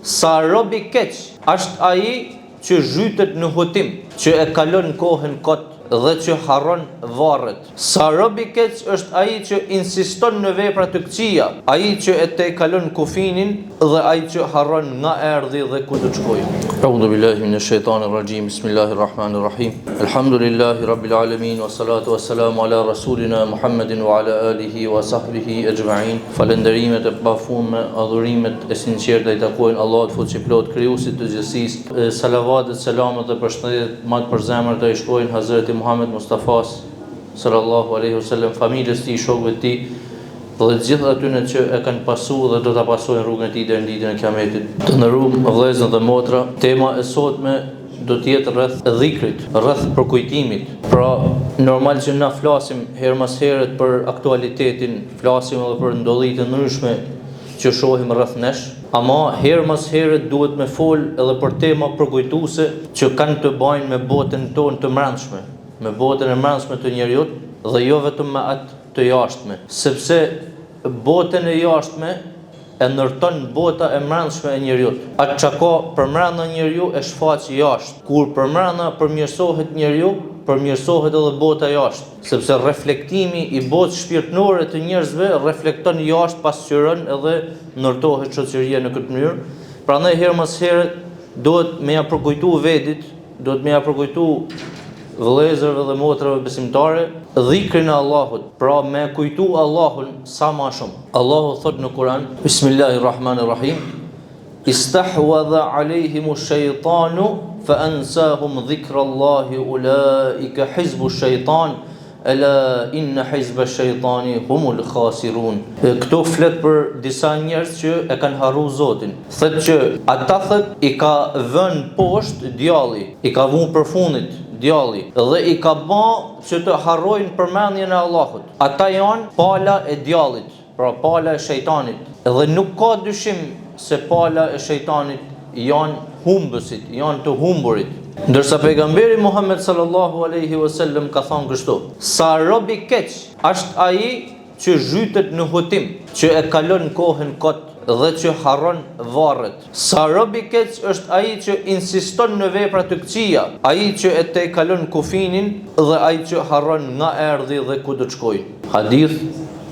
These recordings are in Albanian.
Sa robi keq është ai që zhytet në hutim, që e kalon kohën kot dhe që harron varret. Sa robi keq është ai që insiston në vepra të këqija, ai që e te kalon kufinin dhe ai që harron nga erdhi dhe ku do të shkojë. A'udhu billahi minash shaitanir rajim. Bismillahir rahmanir rahim. Alhamdulillahi rabbil alamin wassalatu wassalamu ala rasulina Muhammedin wa ala alihi wa sahbihi ajma'in. Falënderimet e pafundme, adhurimet e sinqerta i takojnë Allahut fuqiplot, krijuesit të gjithësisë. Salavatet, selamet dhe përshëndetjet më të përzemërt i shkojnë Hazreti Muhammed Mustafa sallallahu alaihi wasallam, familjes tij, shokëve të tij dhe të gjithë atyre që e kanë pasuar dhe do ta pasojnë rrugën e tij deri në ditën e Kiametit. Të nderuar vëllezër dhe motra, tema e sotme do të jetë rreth dhikrit, rreth përkujtimit. Pra, normal që na flasim her mas herët për aktualitetin, flasim edhe për ndodhi të ndryshme që shohim rreth nesh, ama her mas herët duhet me fol edhe për tema përkujtuese që kanë të bëjnë me botën tonë të mbrëmshme, me botën e mbrëmshme të njerëzit dhe jo vetëm me atë të jashtme, sepse botën e jashtme e ndërton bota e mbrëmshme e njerëzit. Atë çka ka përmbrëmna njeriu e shfaq jashtë. Kur përmbrëmna përmirësohet njeriu, përmirësohet edhe bota jashtë, sepse reflektimi i botës shpirtërore të njerëzve reflekton jashtë, pasqyron edhe ndërtohet shoqëria në këtë mënyrë. Prandaj her mas herë duhet me ja përkujtu vedit, duhet me ja përkujtu vëllezërve dhe motrave besimtare dhikrin e Allahut, pra me kujtu Allahun sa ma shumë. Allahu thot në Kur'an, Bismillahirrahmanirrahim, Istahwadha alayhimu shaytanu fa ansahum dhikrallahi ulaika hizbu shaytan ala inna hizba shaytani humul khasirun. Këto flet për disa njerëz që e kanë harruar Zotin. Thot që ata thot i ka vënë poshtë djalli, i ka vënë përfundit djalli dhe i ka bën që të harrojnë përmendjen e Allahut. Ata janë pala e djallit, pra pala e shejtanit. Dhe nuk ka dyshim se pala e shejtanit janë humbësit, janë të humburit. Ndërsa pejgamberi Muhammed sallallahu alaihi wasallam ka thënë kështu: sa robi keq është ai që zhytet në hutim, që e kalon kohën kot dhe që harron varret. Sa robi keq është ai që insiston në vepra të këqija, ai që e te kalon kufinin dhe ai që harron nga erdhi dhe ku do të shkojë. Hadith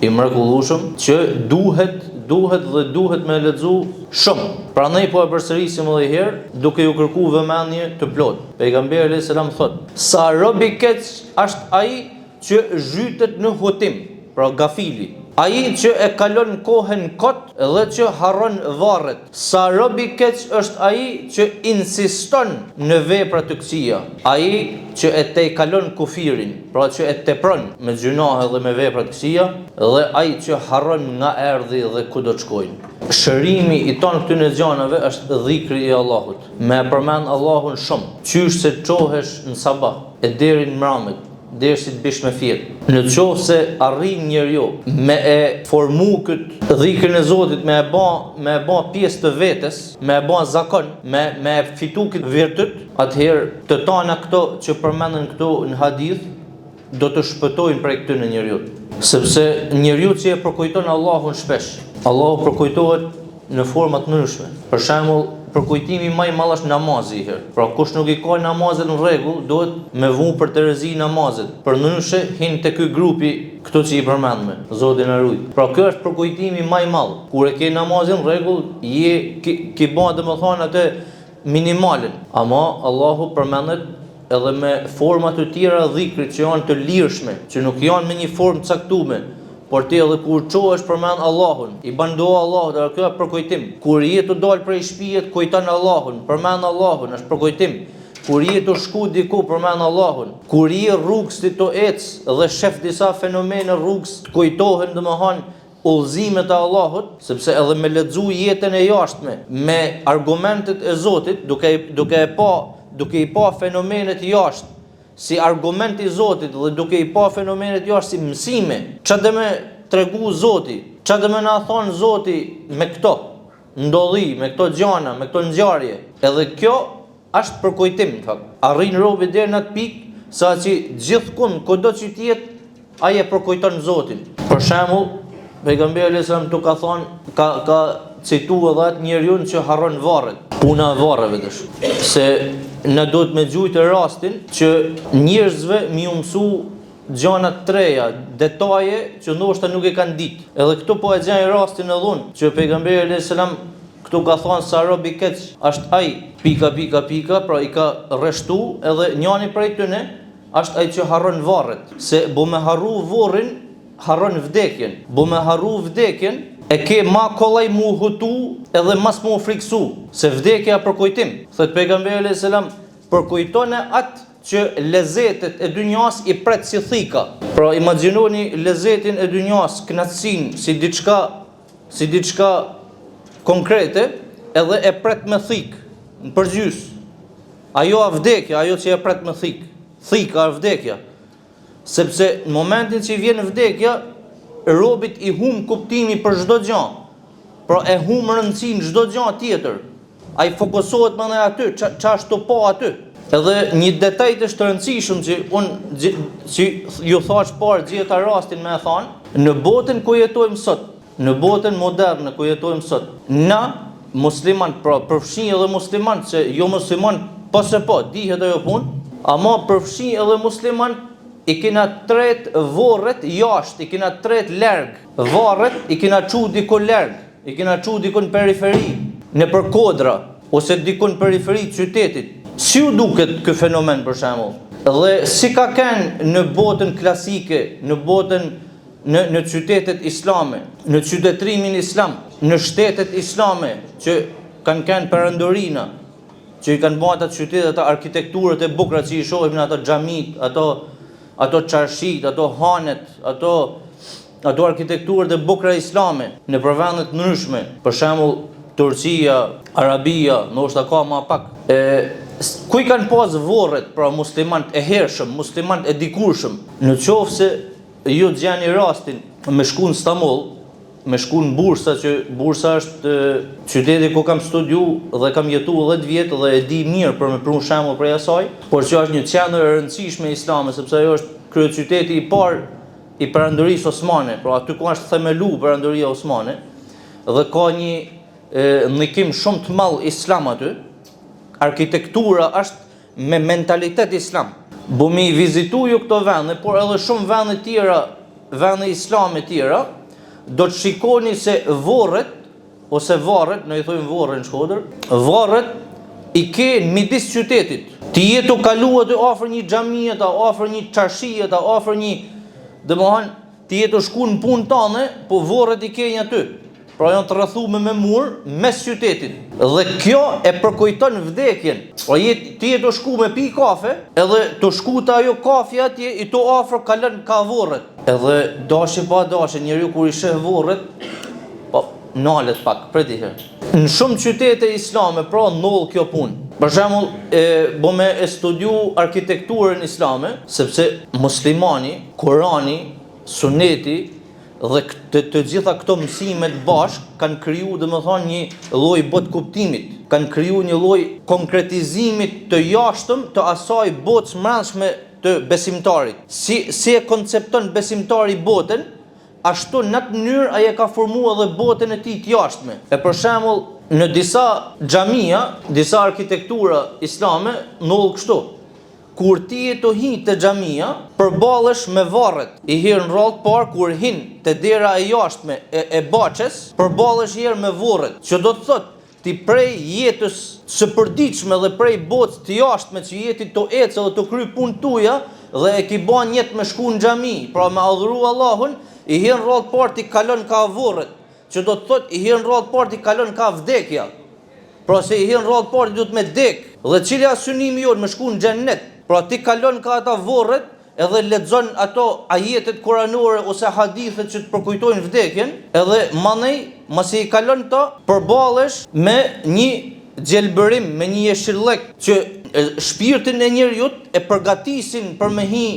i mrekullueshëm që duhet me lexu shumë. Prandaj po e përsërisim edhe herë duke ju kërkuar vëmendje të plot. Pejgamberi alayhis salam thot: sa robi keq është ai që zhytet në hutim, pra gafili, ai që e kalon kohën kot dhe që harron varret. Sa robi keq është ai që insiston në vepra të këqija, ai që e te kalon kufirin, pra që e tepron me gjunahe dhe me vepra të këqija, dhe ai që harron nga erdhi dhe ku do të shkojnë. Shërimi i tonë këtyre gjanave është dhikri i Allahut. Me përmend Allahun shumë, qysh se çohesh në sabah e deri në mramët, derisi të bish me fjet. Në qoftë se arrin njeriu me e formu këtë dhikrin e Zotit, me e bë pjesë të vetes, me e bë zakon, me fitu këtë virtyt, atëherë të tana këto që përmenden këtu në hadith do të shpëtojnë prej këtyre njeriu. Sepse njeriu që e përkujton Allahun shpesh, Allahu përkujtohet në forma të ndryshme. Për shembull, përkujtimi më i madh është namazi herë. Pra kush nuk i ka namazin në rregull, duhet me vënë për terezi namazit. Përndryshe hin te ky grupi këto që i përmendme, Zoti na ruaj. Pra ky është përkujtimi më i madh. Kur e ke namazin në rregull, ke bën domethënë atë minimalen. Ama Allahu përmendet edhe me forma të tjera dhikrit që janë të lirshme, që nuk janë me një formë të caktuar. Por ti edhe kur çohesh përmend Allahun, i bën dua Allahut, kjo është përkujtim. Kur je të dal prej shtëpie, kujton Allahun, përmend Allahun, është përkujtim. Kur je të shku diku, përmend Allahun. Kur je rrugës ti të ec dhe shef disa fenomene rrugës, kujtohen domethënë udhëzimet e Allahut, sepse edhe me lexu jetën e jashtme, me argumentet e Zotit, duke i pa fenomenet jashtë si argument i Zotit dhe duke i pa fenomenet jashtë si mësime, çfarë do më tregu Zoti, çfarë do më na thon Zoti me këto ndodhi, me këto gjana, me këto ngjarje. Edhe kjo është përkujtim, në fakt. Arrin robi deri në atë pikë sa që gjithkund kudo që të jetë, ai e përkujton Zotin. Për shembull, pejgamberi alayhis salam tu ka thonë, ka citu edhe atë njeriu që harron varret. Puna e varreve dash. Se ne duhet me gjujtë rastin që njerëzve mi u mësu gjana të treja, detaje që ndoshta nuk e kanë ditë. Edhe këtu po e gjej rastin edhe unë që pejgamberi alayhis salam këtu ka thonë sa robi keq është ai pika, pra i ka rreshtu edhe njëri prej tyre është ai që harron varret. Se bo me harru varrin, harron vdekjen. Bo me harru vdekjen, e ke ma kollaj mu hutu edhe mas mu friksu. Se vdekja për kujtim. Thot pejgamberi alayhis salam, përkujtone atë që lezetet e dynjas i pret si thika. Pra imagjinoni lezetin e dynjas, knatësin, si diçka konkrete, edhe e pret me thik, në përgjys. Ajo a vdekja, ajo që e pret me thik. Thika a vdekja. Sepse në momentin që i vjen vdekja, robit i hum kuptimi për çdo gjë. Pra e hum rëndësinë çdo gjë tjetër. Ai fokusohet më në aty, ç'është të po aty. Edhe një detaj të rëndësishëm që ju thash parë gjeta rastin me e thanë, në botën ku jetojmë sot, në botën moderne ku jetojmë sot, na musliman, pra përfshin edhe musliman, që jo musliman pas e po, dihet ajo punë, ama përfshin edhe musliman, i kena tret vorret jashtë, i kena tret larg. Varret i kena çu dikon larg, i kena çu dikon periferi, në për kodra, ose dikon periferi të qytetit. Si u duket ky fenomen për shembull? Dhe si ka qenë në botën klasike, në botën në qytetet islame, në qytetrimin islam, në shtetet islame që kanë qenë perëndorina, që i kanë bërë ato qytetet, ato arkitekturët e bukura që i shohim në ato xhamit, ato çarshit, ato hanet, ato arkitekturët e bukura islame në vende të ndryshme, për shembull Turqia, Arabia, ndoshta ka më pak. Ku i kanë pas vorret pra muslimant e hershëm, muslimant e dikurshëm, në qoftë se ju gjeni rastin me shku në Stamboll, me shku në Bursa, që Bursa është qyteti ku kam studiu dhe kam jetu 10 vjet dhe e di mirë për me prun shembull prej asaj, por që është një qendër e rëndësishme islame, sepse ajo është kryeqyteti i parë i perandorisë osmane, pra aty ku është themelu perandoria osmane, dhe ka një ndikim shumë të madh islam aty. Arkitektura është me mentalitet islam. Bu mi vizitu ju këto vende, por edhe shumë vende tjera, vende islame tjera, do të shikoni se vorret, ose varret, ne i thojmë vorre në Shkodër, varret i ke midis qytetit. Ti jetu kaluat të afër një xhamie, ta afër një çarshie, ta afër një, domethënë ti jetu shku në punë tënde, po vorret i ke një aty. Pra janë të rrethuar me mur mes qytetit. Dhe kjo e përkujton vdekjen. Pra ti je të shku me pi kafe, edhe të shku të ajo kafe atje, i të afër kalon ka vorret. Edhe dashi pa dashi, njeriu kur i sheh vorret, po nalet pak, prej herë. Në shumë qytete islame, pra ndodh kjo punë. Për shembull, bo me studiu arkitekturën islame, sepse muslimani, Kurani, Suneti dhe të gjitha këto mësimet bashkë kanë kriju, domethënë, një lloj botë kuptimit, kanë kriju një lloj konkretizimit të jashtëm të asaj botës mbrëmshme të besimtarit. Si e koncepton besimtari botën, ashtu në atë mënyrë ai e ka formuar edhe botën e tij të jashtme. Për shembull, në disa xhamia, disa arkitektura islame ndodh kështu. Kur ti e të hin të xhamia, përballesh me varret. I herë në radhë parë kur hin te dera e jashtme e Baçes, përballesh herë me vorret. Që do të thotë, ti prej jetës së përditshme dhe prej botës të jashtme që jeti të ecë dhe të kry punë tuja dhe e ki ban jetë me shku në xhami, pra me adhuru Allahun, i herë në radhë parë ti kalon ka vorret. Që do të thotë, i herë në radhë parë ti kalon ka vdekja. Pra se i herë në radhë parë ti duhet me dek. Dhe cili është synimi jonë me shku në xhennet. Pra ti kalon ka ata vorret edhe lexon ato ajetet kuranore ose hadithet që të përkujtojnë vdekjen, edhe manej, masi i kalon ta, përballesh me një gjelbërim, me një jeshillek që shpirtin e njerëzit e përgatisin për me hi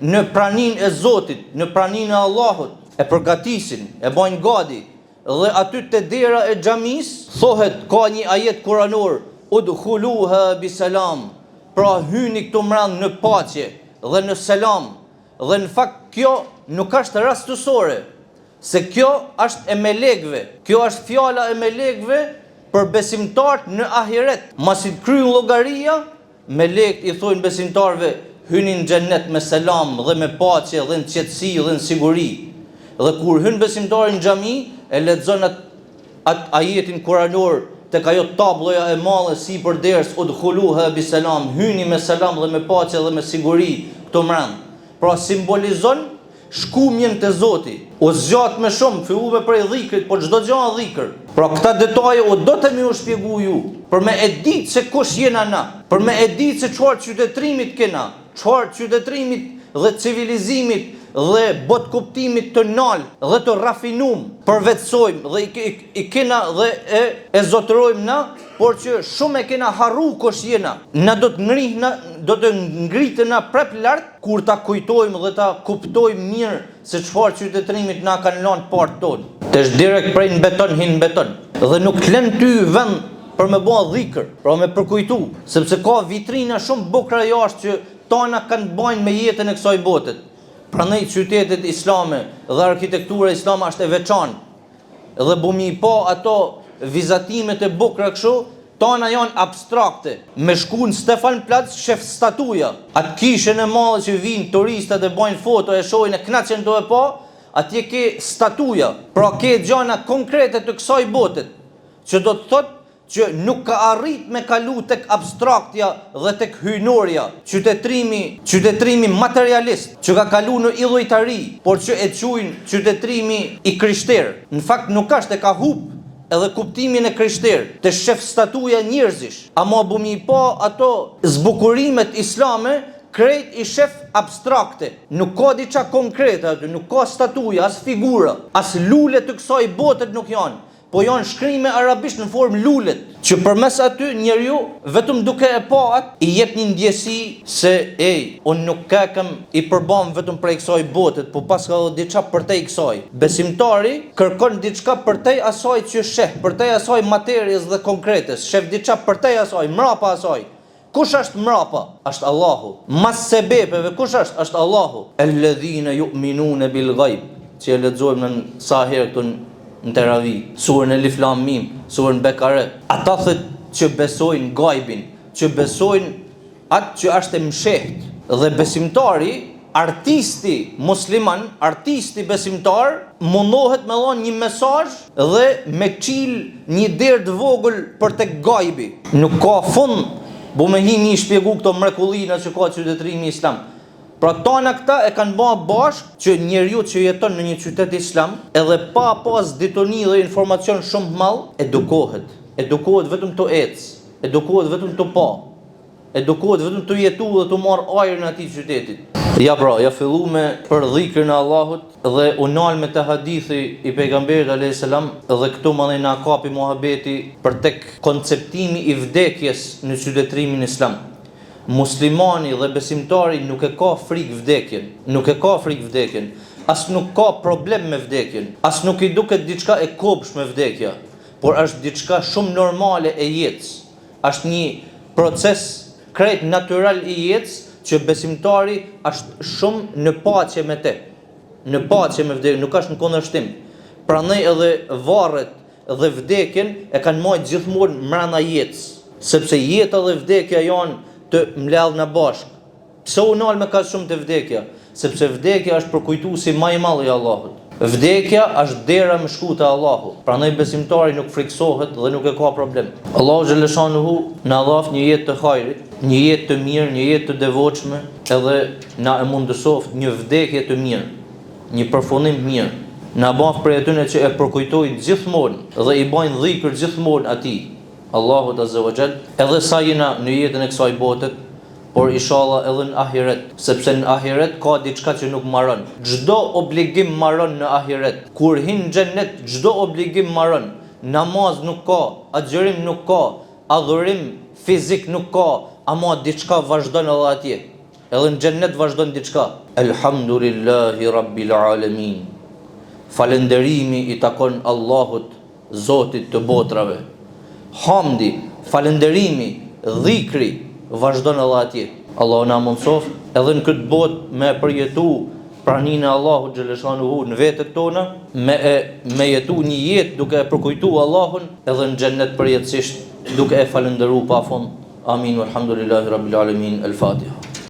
në praninë e Zotit, në praninë e Allahut, e përgatisin, e bajnë gati. Dhe aty te dera e xhamis thohet, ka një ajet kuranor, udkhuluha bisalam. Pra hyni këtu mbrapa në paqe dhe në selam. Dhe në fakt kjo nuk është rastësore, se kjo është e melekëve. Kjo është fjala e melekëve për besimtarët në ahiret. Masi kryen llogaria, melekët i thonë besimtarëve, hyni në xhennet me selam dhe me paqe dhe në qetësi dhe në siguri. Dhe kur hyn besimtari në xhami, e lexon atë ajetin kuranor tek ajo tabloja e madhe sipër derës, udkhuluha biselam, hyni me selam dhe me paqe dhe me siguri këto mbrëm. Pra simbolizon shkumjen te Zoti. O zgjat më shumë, fillume prej dhikrit, po çdo gjë është dhikr. Pra këta detaje o do të më u shpjegoj ju, për me e ditë se kush jena na, për me e ditë se çfarë qytetërimit kena, çfarë qytetërimit dhe civilizimit dhe bot kuptimit të nal dhe të rafinum përvetsojmë dhe i kena dhe e zotërojmë na, por që shumë e kena harru kush jena. Na do të ngritena prap lart kur ta kujtojmë dhe ta kuptojmë mirë se çfarë qytetërimit na kanë lënë part tonë. Tesh direkt prej në beton hin në beton. Dhe nuk lën ty vend për me bë dhikr, pra me përkujtu, sepse ka vitrina shumë bukra jashtë që tona kanë bajnë me jetën e kësaj botet. Prandaj qytetet islame dhe arkitektura islame është e veçantë. Dhe bumi pa ato vizatimet e bukra kështu, tona janë abstrakte. Me shku në Stefan Platz shef statuja. Atë kishën e madhe që vinë turistat e bajnë foto e shohin e knaqen do e pa, atje ke statuja. Pra ke gjana konkrete të kësaj botet, që do të thotë që nuk ka arrit me kalu tek abstraktja dhe tek hyjnorja, qytetërimi materialist, që ka kalu në illojtari, por që e quajnë qytetërimi i krishterë. Në fakt nuk është, e ka hub edhe kuptimin e krishterë, të shef statuja njerëzish, ama bumi pa ato zbukurimet islame, krejt i shef abstrakte. Nuk ka diçka konkrete aty, nuk ka statuja, as figura, as lule të kësaj botet nuk janë. Po janë shkrime arabisht në formë lulet, që përmes aty njeriu vetëm duke e pa atë i jep një ndjesi se unë nuk kam i përbam vetëm prej kësaj botet, po pas ka diçka përtej kësaj. Besimtari kërkon diçka përtej asaj që sheh, përtej asaj materjes dhe konkretes, shef diçka përtej asaj, mrapa asaj. Kush është mrapa? Është Allahu. Mas sebepeve kush është? Është Allahu. Alladhina yu'minuna bil ghaib, që e lexojmë në sa herë këtu në Teravi, surën e Alif Lam Mim, surën Bekare. Ata thotë që besojnë gajbin, që besojnë atë që është e msheht. Dhe besimtari, artisti musliman, artisti besimtar, mundohet me dhënë një mesazh dhe me qil një derë të vogël për tek gajbi. Nuk ka fund, bu me himi i shpjegu këto mrekullina që ka qytetërimi islam. Pra tona këta e kanë bërë bashkë që njeriu që jeton në një qytet islam, edhe pa pas ditoni dhe informacion shumë të madh, edukohet vetëm të ecë, edukohet vetëm të pa, edukohet vetëm të jetu dhe të marr ajrin e atij qytetit. Ja fillu me për dhikrin e Allahut dhe u nal me të hadithi i pejgamberit alayhis salam dhe këtu më na kapi muhabeti për tek konceptimi i vdekjes në qytetërimin islam. Muslimani dhe besimtari nuk e ka frikë vdekjen, as nuk ka problem me vdekjen, as nuk i duket diçka e kopshme vdekja, por është diçka shumë normale e jetës. Është një proces krejt natyral i jetës që besimtari është shumë në paqe me te, në paqe me vdekjen, nuk është në kundërshtim. Prandaj edhe varret dhe vdekjen e kanë marrë gjithmonë brenda jetës, sepse jeta dhe vdekja janë të mbledh në bashkë. Pse u nal me kaq shumë të vdekja? Sepse vdekja është përkujtuesi më i madh i Allahut. Vdekja është dera më shkuta e Allahut. Prandaj besimtari nuk friksohet dhe nuk e ka problem. Allahu xhaleshanuhu na dhaf një jetë të hajrit, një jetë të mirë, një jetë të devotshme, edhe na e mundësoft një vdekje të mirë, një përfundim të mirë. Na bën për atyre që e përkujtojnë gjithmonë dhe i bajnë dhikr gjithmonë atij, Allahut azza wa jall, edhe sa jena në jetën e kësaj botet, por inshallah edhe në ahiret, sepse në ahiret ka diçka që nuk marron. Çdo obligim marron në ahiret. Kur hin në xhennet, çdo obligim marron. Namaz nuk ka, agjërim nuk ka, adhurim fizik nuk ka, ama diçka vazhdon edhe atje. Edhe në xhennet vazhdon diçka. Elhamdulillahi rabbil alamin. Falënderimi i takon Allahut, Zotit të botrave. Hamdi, falënderimi, dhikri vazhdon edhe atje. Allah na mundsoft edhe në këtë botë me përjetu praninë e Allahut xhaleshanuhu në vetët tona, me jetu një jetë duke e përkujtuar Allahun edhe në xhennet përjetësisht duke e falendëruar pafund. Amin, walhamdulillahi rabbil alamin. El Fatiha.